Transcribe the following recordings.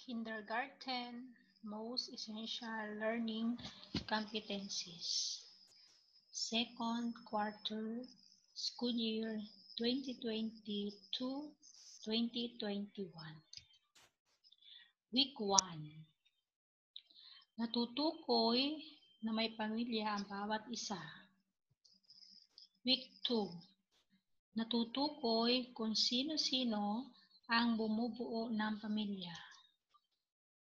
Kindergarten, most essential learning competencies. Second quarter, school year 2020-2021. Week 1. Natutukoy na may pamilya ang bawat isa. Week 2. Natutukoy kung sino-sino ang bumubuo ng pamilya.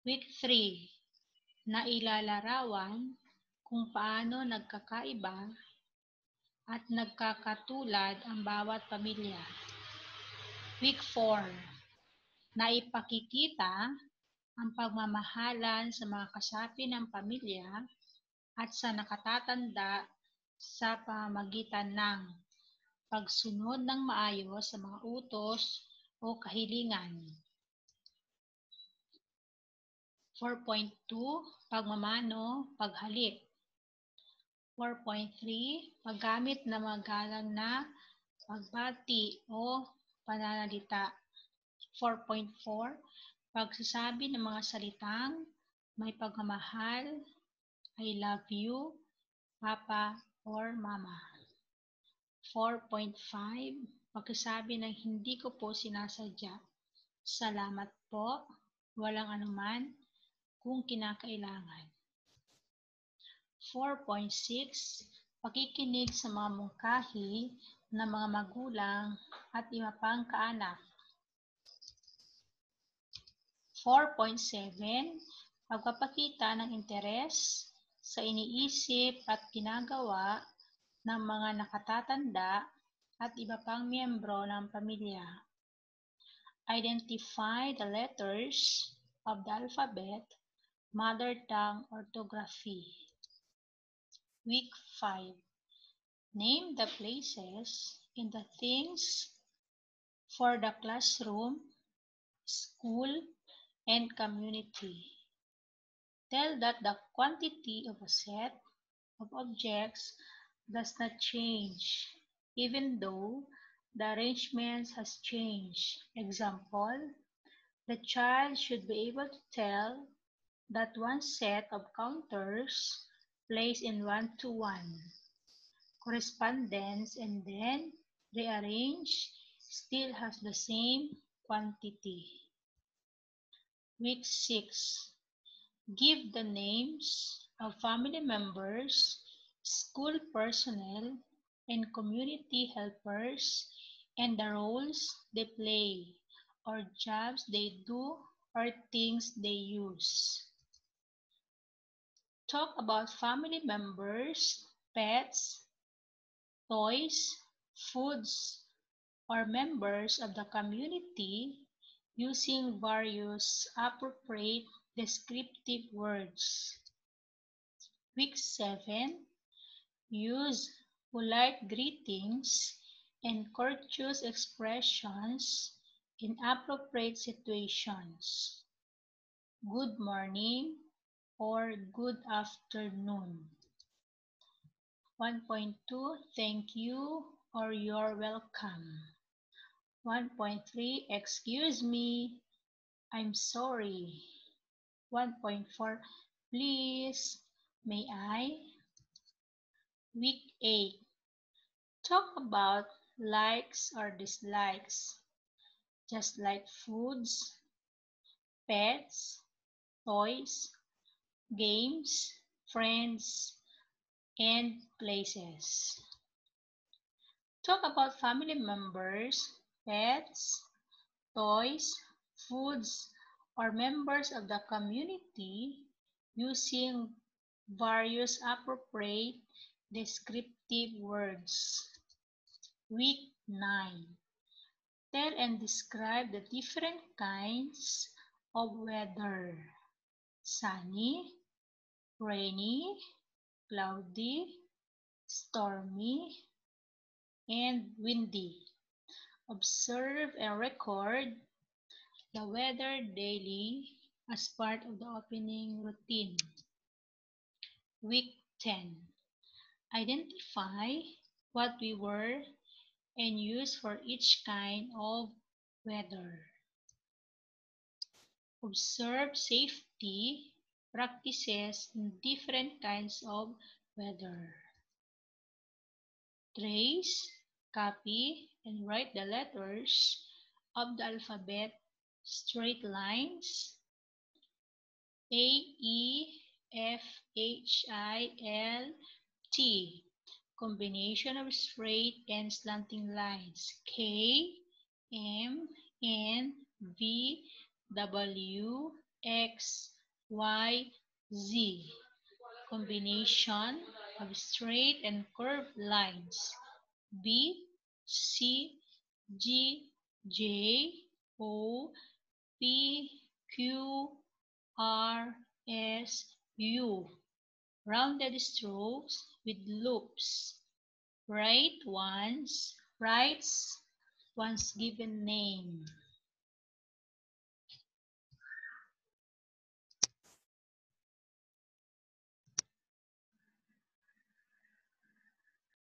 Week 3. Nailalarawan kung paano nagkakaiba at nagkakatulad ang bawat pamilya. Week 4. Naipakikita ang pagmamahalan sa mga kasapi ng pamilya at sa nakatatanda sa pamamagitan ng pagsunod ng maayos sa mga utos o kahilingan. 4.2 Pagmamano, paghalik. 4.3 Paggamit ng magalang na pagbati o pananalita. 4.4 Pagsasabi ng mga salitang may pagmamahal, I love you, Papa or Mama. 4.5 Pagsasabi ng hindi ko po sinasadya, salamat po, walang anuman, kung kinakailangan. 4.6 Pakikinig sa mga mungkahi ng mga magulang at iba pang kaanak. 4.7 Pagpapakita ng interes sa iniisip at ginagawa ng mga nakatatanda at iba pang miyembro ng pamilya. Identify the letters of the alphabet, mother tongue orthography. Week 5. Name the places and the things for the classroom, school, and community. Tell that the quantity of a set of objects does not change, even though the arrangement has changed. Example, the child should be able to tell that one set of counters placed in 1-to-1 correspondence and then rearranged still has the same quantity. Week 6. Give the names of family members, school personnel, and community helpers and the roles they play, or jobs they do, or things they use. Talk about family members, pets, toys, foods, or members of the community using various appropriate descriptive words. Week 7. Use polite greetings and courteous expressions in appropriate situations. Good morning or good afternoon. 1.2 Thank you or you're welcome. 1.3 Excuse me, I'm sorry. 1.4 Please, may I? Week 8. Talk about likes or dislikes, just like foods, pets, toys, games, friends, and places. Talk about family members, pets, toys, foods, or members of the community using various appropriate descriptive words. Week 9. Tell and describe the different kinds of weather. Sunny, rainy, cloudy, stormy, and windy. Observe and record the weather daily as part of the opening routine. Week 10. Identify what we were and use for each kind of weather. Observe safety practices in different kinds of weather. Trace, copy, and write the letters of the alphabet straight lines A, E, F, H, I, L, T. Combination of straight and slanting lines K, M, N, V, W, X, Y, Z. Combination of straight and curved lines B, C, G, J, O, P, Q, R, S, U. Rounded strokes with loops. Writes one's given name.